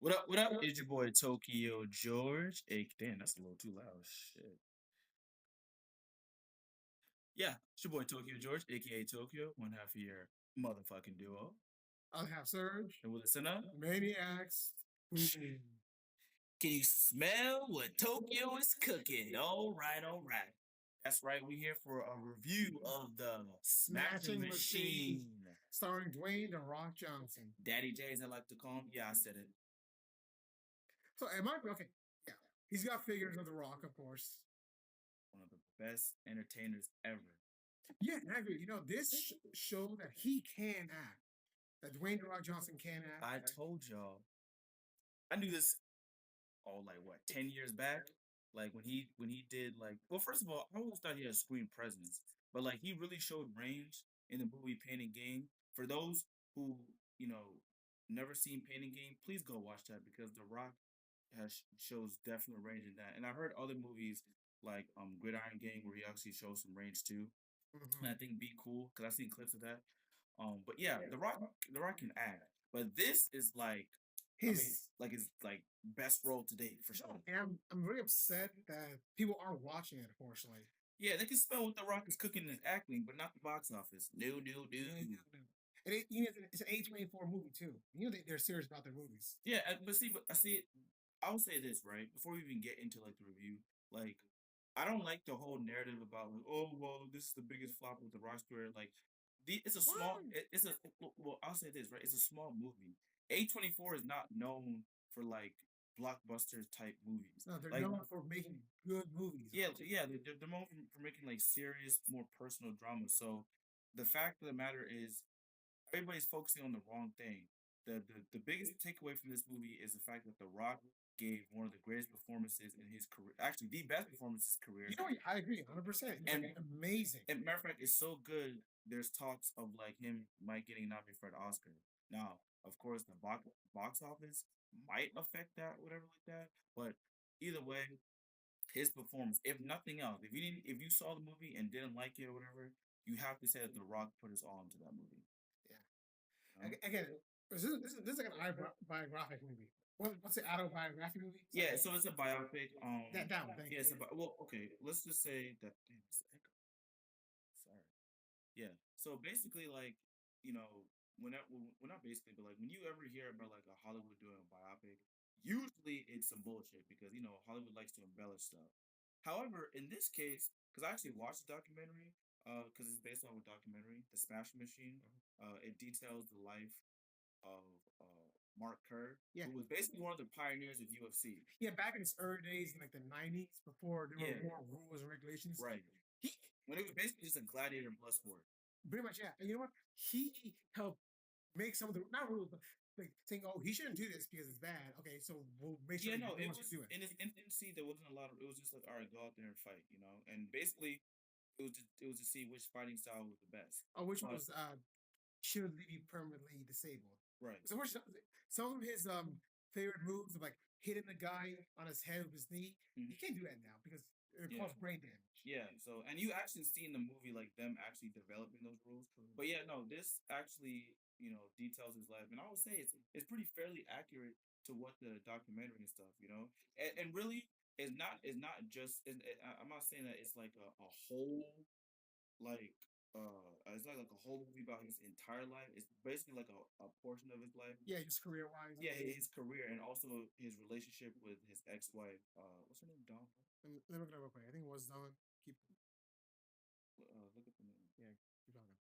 What up? What up? It's your boy Tokyo George. Hey, damn, that's a little too loud. Shit. Yeah, it's your boy Tokyo George, aka Tokyo, one half of your motherfucking duo. I'll have Surge, And listen up. Maniacs. Boom. Can you smell what Tokyo is cooking? All right, all right. That's right. We're here for a review of the Smashing Smashing Machine. Machine, starring Dwayne The Rock Johnson. Daddy J, as I like to call him. Yeah, I said it. So, am I okay? Yeah, he's got figures of The Rock, of course. One of the best entertainers ever. Yeah, and I agree. This showed that he can act. That Dwayne The Rock Johnson can act. I told y'all. I knew this like what 10 years back, like when he did, like, well, first of all, I always thought he had screen presence, but like he really showed range in the movie Pain and Gain. For those who you know never seen Pain and Gain, please go watch that because The Rock shows definite range in that. And I've heard other movies like Gridiron Gang where he actually shows some range too, and I Mhm. think Be Cool because I've seen clips of that. But yeah, The Rock can act, but this is like, I mean, His like his like best role to date for sure. and I'm very upset that people aren't watching it. Unfortunately, Yeah, they can smell what The Rock is cooking and acting, but not the box office. No, no, no. and it's an A24 movie too. They're serious about their movies. Yeah, but see, I see it. I will say this right before we even get into like the review. Like, I don't like the whole narrative about like, oh well, this is the biggest flop with the Rock story. Like, it's a small. It's a well. I'll say this right. It's a small movie. A24 is not known for like blockbuster type movies. No, they're Like, known for making good movies. yeah, yeah, they're known for making like serious, more personal drama. So the fact of the matter is, everybody's focusing on the wrong thing. The biggest takeaway from this movie is the fact that The Rock gave one of the greatest performances in his career, actually the best performance in his career. I agree, 100%. It's And like amazing. and matter of fact, it's so good. There's talks of like him might getting nominated for an Oscar. Now, of course, the box office might affect that, whatever like that. But either way, his performance, if nothing else, if you saw the movie and didn't like it or whatever, you have to say that The Rock put us all into that movie. Yeah. You know? Again, this is like an autobiographic movie. What's the autobiographic movie? Yeah, so it's a biopic. That one, thank Yeah, you. well, okay. Let's just say that. Damn, it's the echo. Sorry. Yeah. So basically, like, you know, well, not basically, but like when you ever hear about like a Hollywood doing a biopic, usually it's some bullshit because Hollywood likes to embellish stuff. However, in this case, because I actually watched the documentary, because it's based on a documentary, The Smash Machine. It details the life of Mark Kerr, Yeah. who was basically one of the pioneers of UFC. Yeah, back in its early days in like the 90s, before there Yeah. were more rules and regulations. Right. He When it was basically just a gladiator blood sport. pretty much, yeah. And you know what? He helped make some of the not rules, but like saying, "Oh, he shouldn't do this because it's bad." Okay, so we'll make sure Yeah, he no, it wants to was do it. in its infancy. There wasn't a lot of. It was just like, all right, go out there and fight, And basically, it was to see which fighting style was the best. Oh, which one But was should leave you permanently disabled? right, So some of his favorite moves of like hitting the guy on his head with his knee. Mhm. You can't do that now because it Yeah. causes brain damage. Yeah. So, and you actually see in the movie like them actually developing those rules. But yeah, no, this actually details his life, and I would say it's pretty fairly accurate to what the documentary and stuff, and really it's not just. I'm not saying that it's like a whole like it's not like a whole movie about his entire life. It's basically like a portion of his life. Yeah, just career wise. Yeah, his career and also his relationship with his ex-wife. What's her name? Dawn. Let me look it up real quick. I think it was done. Keep Look at the name. yeah, keep talking.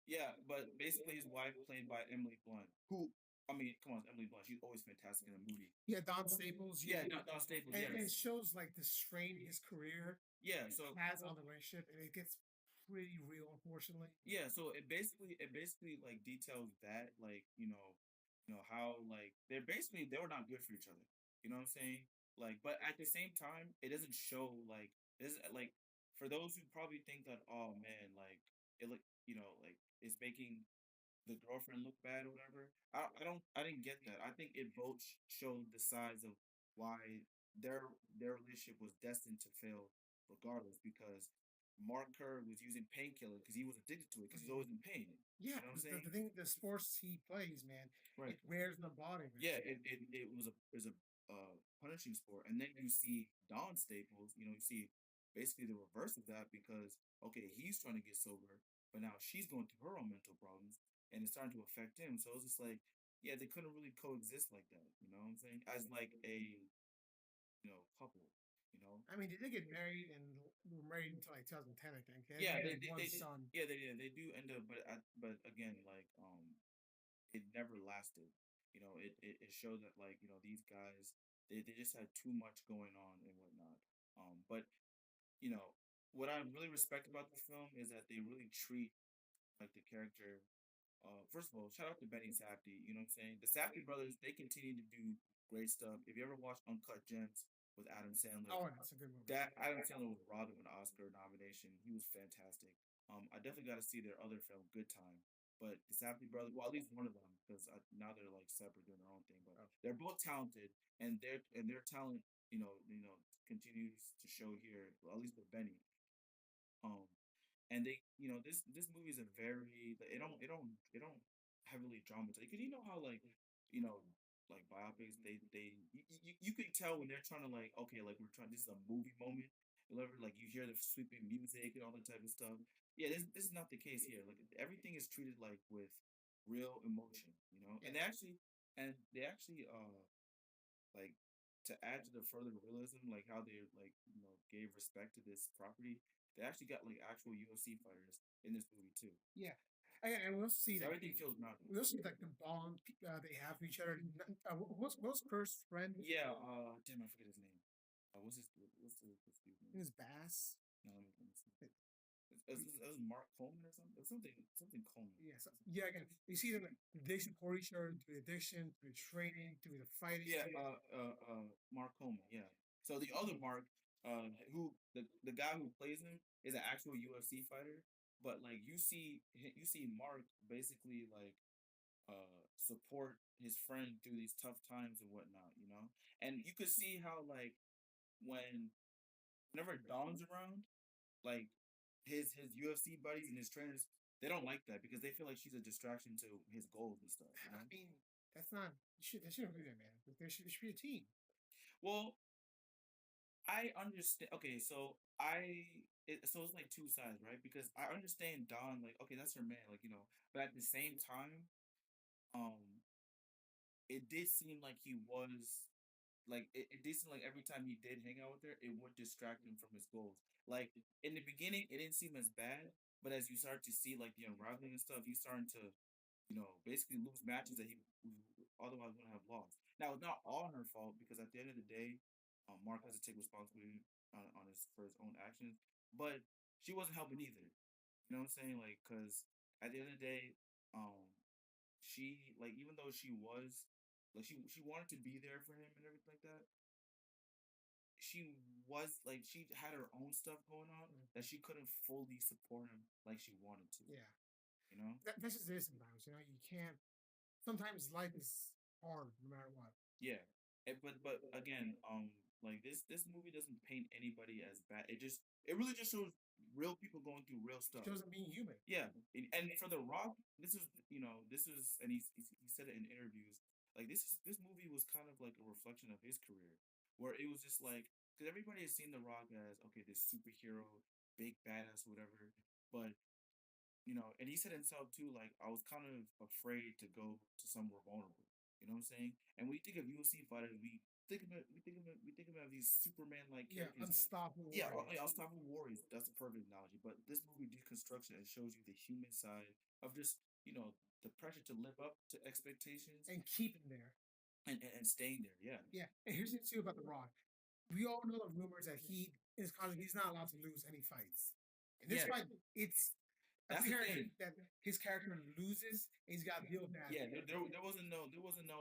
Yeah, but basically his wife played by Emily Blunt. Who, I mean, come on, it's Emily Blunt. She's always fantastic in a movie. Yeah, Don Staples. Yeah, Don Staples. And it Yes. shows like the strain his career Yeah. So has on the relationship, and it gets pretty real, unfortunately. yeah, so it basically like details that, like, how like they were not good for each other. You know what I'm saying? Like, but at the same time, it doesn't show like this like for those who probably think that, oh man, like it like like it's making the girlfriend look bad or whatever. I didn't get that. I think it both showed the sides of why their relationship was destined to fail regardless because Mark Kerr was using painkiller because he was addicted to it because he's always in pain. Yeah, You know what I'm the saying? thing, the sports he plays, man, Right. it wears the body, man. Yeah, it was a punishing sport, and then you see Don Staples. You know, you see basically the reverse of that because okay, he's trying to get sober, but now she's going through her own mental problems, and it's starting to affect him. So it's just like, yeah, they couldn't really coexist like that. You know what I'm saying? As like a couple. You know? I mean, they did get married and were married until like 2010, I think. They Yeah, had one did. son. Yeah, they do end up, but again, like it never lasted. You know, it showed that like these guys they just had too much going on and whatnot. But you know what I really respect about the film is that they really treat like the character. First of all, shout out to Benny Safdie. You know what I'm saying? The Safdie brothers they continue to do great stuff. If you ever watched Uncut Gems with Adam Sandler, Oh, that's a good movie. that Adam Sandler was robbed of an Oscar nomination. He was fantastic. I definitely got to see their other film, Good Time. But the Safdie brothers, well, at least one of them, because now they're like separate doing their own thing. But Oh. they're both talented, and their talent, continues to show here. Well, at least with Benny. Um, and they, this movie is a very it don't heavily dramatize because you know how like you know like biopics you can tell when they're trying to like okay like we're trying this is a movie moment whatever like you hear the sweeping music and all that type of stuff. Yeah, this is not the case here. Like everything is treated like with real emotion, and Yeah. they actually like to add to the further realism, like how they like gave respect to this property. They actually got like actual UFC fighters in this movie too. Yeah. And we'll see So that everything feels grounded. we'll see like the bond they have for each other. What's Kurt's friend? Yeah. Damn, I forget his name. What's the It name? was Bass. No, let me see. It was Mark Coleman or something. It was something Coleman. Yeah, so, yeah. Again, you see them like, they support each other through the addiction, through the training, through the fighting. Yeah. Mark Coleman. Yeah. So the other Mark, who the guy who plays him is an actual UFC fighter, but like you see Mark basically like support his friend through these tough times and whatnot. And you could see how like whenever Dom's around, like his UFC buddies and his trainers, they don't like that because they feel like she's a distraction to his goals and stuff. I mean, that's not. That shouldn't be there, man. There should be a team. Well, I understand. Okay, so it's like two sides, right? Because I understand Don, like, okay, that's her man, like, but at the same time, um, it did seem like he was like it did seem like every time he did hang out with her, it would distract him from his goals. Like in the beginning, it didn't seem as bad, but as you start to see like the unraveling and stuff, he's starting to, basically lose matches that he otherwise wouldn't have lost. Now it's not all her fault because at the end of the day, Mark has to take responsibility on his for his own actions. But she wasn't helping either. You know what I'm saying? Like, cause at the end of the day, um, she like even though she was like she wanted to be there for him and everything like that. She was like she had her own stuff going on that she couldn't fully support him like she wanted to. Yeah, You know? that's just it. Sometimes you can't. Sometimes life is hard, no matter what. Yeah. But again, like this movie doesn't paint anybody as bad. It really just shows real people going through real It stuff. shows them being human. Yeah, and for The Rock, this is, and he said it in interviews. Like this movie was kind of like a reflection of his career, where it was just like because everybody has seen The Rock as okay, this superhero, big badass, whatever. But and he said himself too, like I was kind of afraid to go to somewhere vulnerable. You know what I'm saying? And when you think of UFC fighters, we think about these Superman like Yeah, characters. unstoppable. Yeah, warriors. unstoppable warriors. That's a perfect analogy. But this movie deconstructs it and shows you the human side of just the pressure to live up to expectations And keep him there. and staying there. Yeah, Yeah, and here's the thing too about The Rock. We all know the rumors that he's not allowed to lose any fights. In this Yeah. fight, it's That's the apparent thing. that his character loses and he's got to deal with that. Yeah, there wasn't no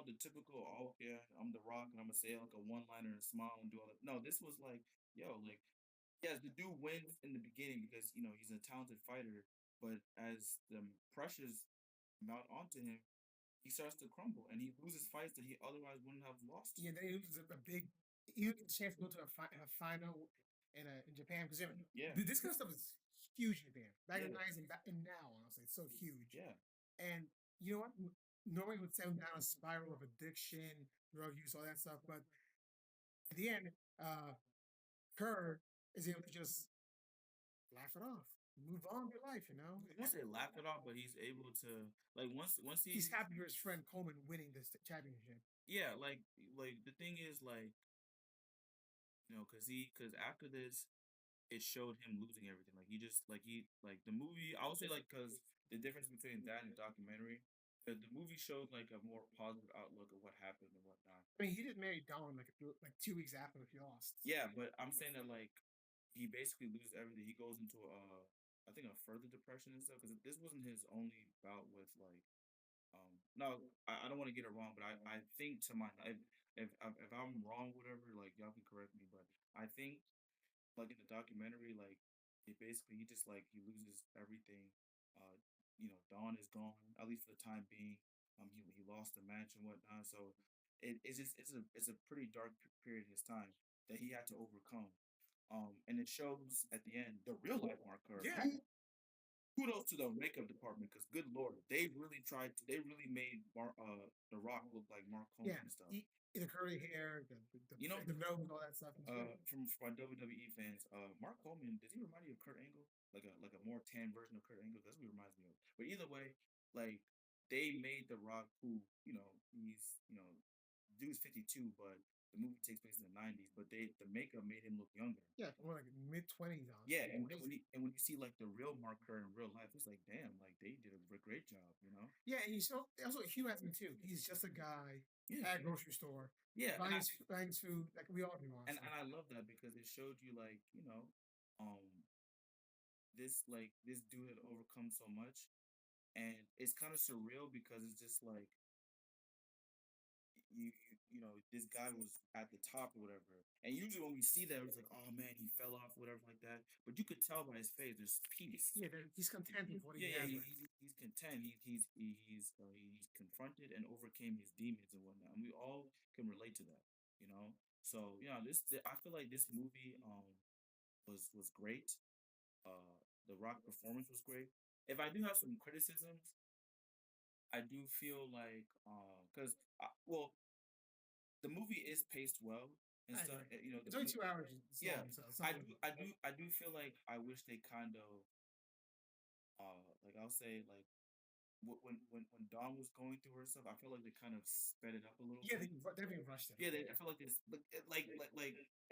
the typical oh yeah I'm The Rock and I'm gonna say like a one liner and smile and do all that. No, this was like like yes the dude wins in the beginning because he's a talented fighter, but as the pressures mount onto him, he starts to crumble and he loses fights that he otherwise wouldn't have lost. Yeah, then he loses a big. He gets a chance to go to a final in Japan because Yeah. this kind of stuff is huge at the end. Back in Yeah, the 90s and now, honestly, it's so huge. yeah. And you know what? Normally would send him down a spiral of addiction, drug use, all that stuff. But at the end, uh, Kerr is able to just laugh it off, move on with your life. You know, I won't say laugh it off, but he's able to like once he's he happy for his friend Coleman winning this championship. yeah like the thing is like because after this it showed him losing everything. Like he just like the movie. I would say like because the difference between that and the documentary, the movie showed like a more positive outlook of what happened and whatnot. I mean, he did marry Dawn like 2 weeks after he lost. Yeah, but I'm saying that like he basically loses everything. He goes into I think a further depression and stuff because this wasn't his only bout with like no I don't want to get it wrong, but I think to my if I'm wrong whatever like y'all can correct me, but I think like in the documentary, like it basically he just like he loses everything. Uh, Dawn is gone at least for the time being. He lost the match and whatnot, so it's just it's a pretty dark period in his time that he had to overcome. And it shows at the end the real life Mark Kerr. Yeah, Kudos to the makeup department because good lord, they really tried to. They really made the Rock look like Mark Coleman yeah. and stuff. The curly hair, You know, the nose, all that stuff. from my WWE fans, Mark Coleman, does he remind you of Kurt Angle? Like a more tan version of Kurt Angle? That's what he reminds me of. But either way, like they made The Rock, who dude's 52, but the movie takes place in the 90s. But the makeup made him look younger. Yeah, more like mid-20s on. Yeah, and when you see like the real Mark Kerr in real life, it's like damn, like they did a great job, you know? Yeah, and he's also human too. He's just a guy Yeah, at a grocery store yeah, buying his food like we all do. and Honestly, I love that because it showed you like this dude had overcome so much, and it's kind of surreal because it's just like this guy was at the top or whatever, and usually when we see that it's like oh man he fell off whatever like that, but you could tell by his face there's peace. yeah, he's content with what he Yeah, has. he's content. He's confronted and overcame his demons and whatnot, and we all can relate to that, you know. So I feel like this movie was great. The Rock performance was great. If I do have some criticisms, I do feel like because well the movie is paced well and I stuff. agree. You know, It's only 2 hours. yeah, Long, so it's not really- I do feel like I wish they kind of like I'll say like when Dawn was going through her stuff, I feel like they kind of sped it up a little Yeah, bit. they definitely rushed it. Yeah, I feel like this, like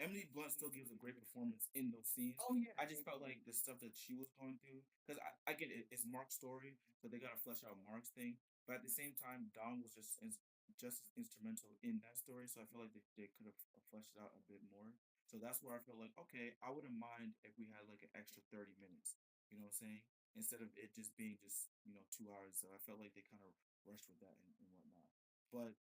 Emily Blunt still gives a great performance in those scenes. Oh yeah, I just felt like the stuff that she was going through, because I get it, it's Mark's story, so they gotta flesh out Mark's thing. But at the same time, Dawn was just as instrumental in that story, so I feel like they could have fleshed it out a bit more. So that's where I feel like okay, I wouldn't mind if we had like an extra 30 minutes. You know what I'm saying? Instead of it just being just 2 hours. So I felt like they kind of rushed with that and whatnot. But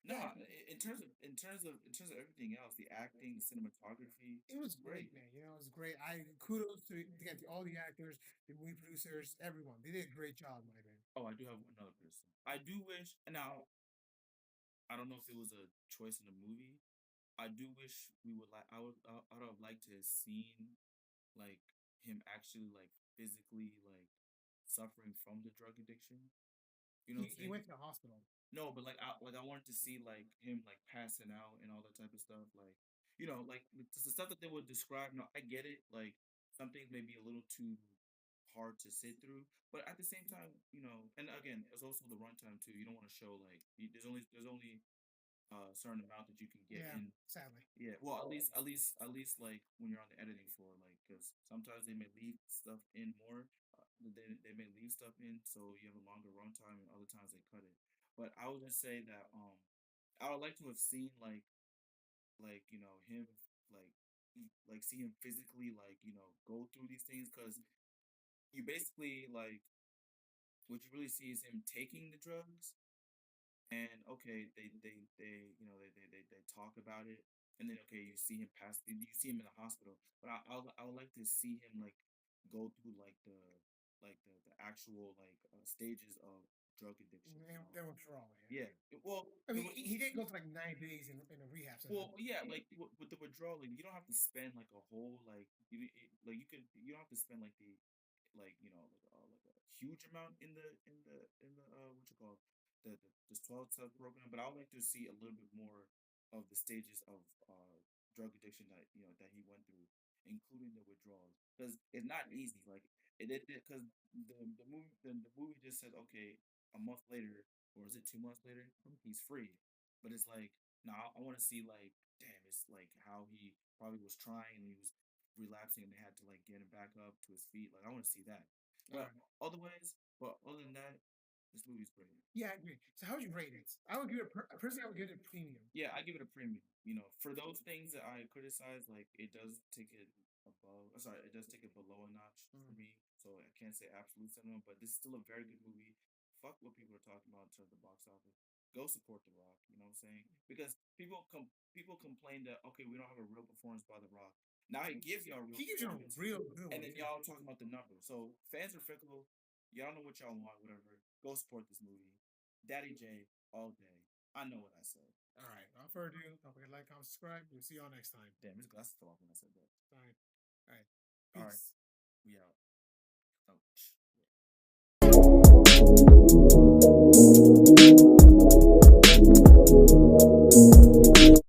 no, yeah. in terms of everything else, the acting, the cinematography, It was great, man. You know, it was great. I kudos to again to all the actors, the movie producers, everyone. They did a great job, my man. oh, I do have another person. I do wish. Now, I don't know if it was a choice in the movie. I do wish we would like. I would have liked to have seen like him actually like physically like suffering from the drug addiction. You know what I'm He saying? went to the hospital. No, but like I wanted to see like him like passing out and all that type of stuff. Like like the stuff that they would describe. No, I get it. Like some things may be a little too hard to sit through, but at the same time, and again, it's also the runtime too. You don't want to show like there's only a certain amount that you can get Yeah, in. sadly. Yeah, well, at least like when you're on the editing floor, like because sometimes they may leave stuff in more. They may leave stuff in, so you have a longer runtime, and other times they cut it. But I would just say that I would like to have seen him like see him physically go through these things because you basically like what you really see is him taking the drugs and okay they talk about it and then okay you see him in the hospital but I would like to see him like go through the actual stages of drug addiction. They withdrawal. Yeah. Well, I mean, he did go to like 9 days in a rehab center. well, yeah, like with the withdrawal, like you don't have to spend like a whole like you don't have to spend like like a huge amount in the what you call the this 12 step program, but I would like to see a little bit more of the stages of drug addiction that that he went through, including the withdrawals, because it's not easy. Like it because the movie just said okay, a month later, or is it 2 months later, he's free, but it's like now I want to see like damn, it's like how he probably was trying and he was relapsing and they had to like get him back up to his feet. Like I want to see that. All But right. other than that, this movie's great. Yeah, I agree. So how would you rate it? I would give it personally. I would give it a premium. Yeah, I give it a premium. For those things that I criticize, like it does take it above. Sorry, it does take it below a notch for Mm. me. So I can't say absolute cinema, but this is still a very good movie. Fuck what people are talking about in terms of the box office. Go support The Rock. You know what I'm saying? Because people complain that okay, we don't have a real performance by The Rock. Now he gives y'all a real He gives you a performance, real good and one then too. y'all talking about the numbers. So fans are fickle. Y'all know what y'all want. Whatever. Go support this movie. Daddy J all day. I know what I said. All right. Without further ado, don't forget to like, comment, subscribe. We'll see y'all next time. Damn, his glasses fell off when I said that. All right. All right. All right, Peace. we out.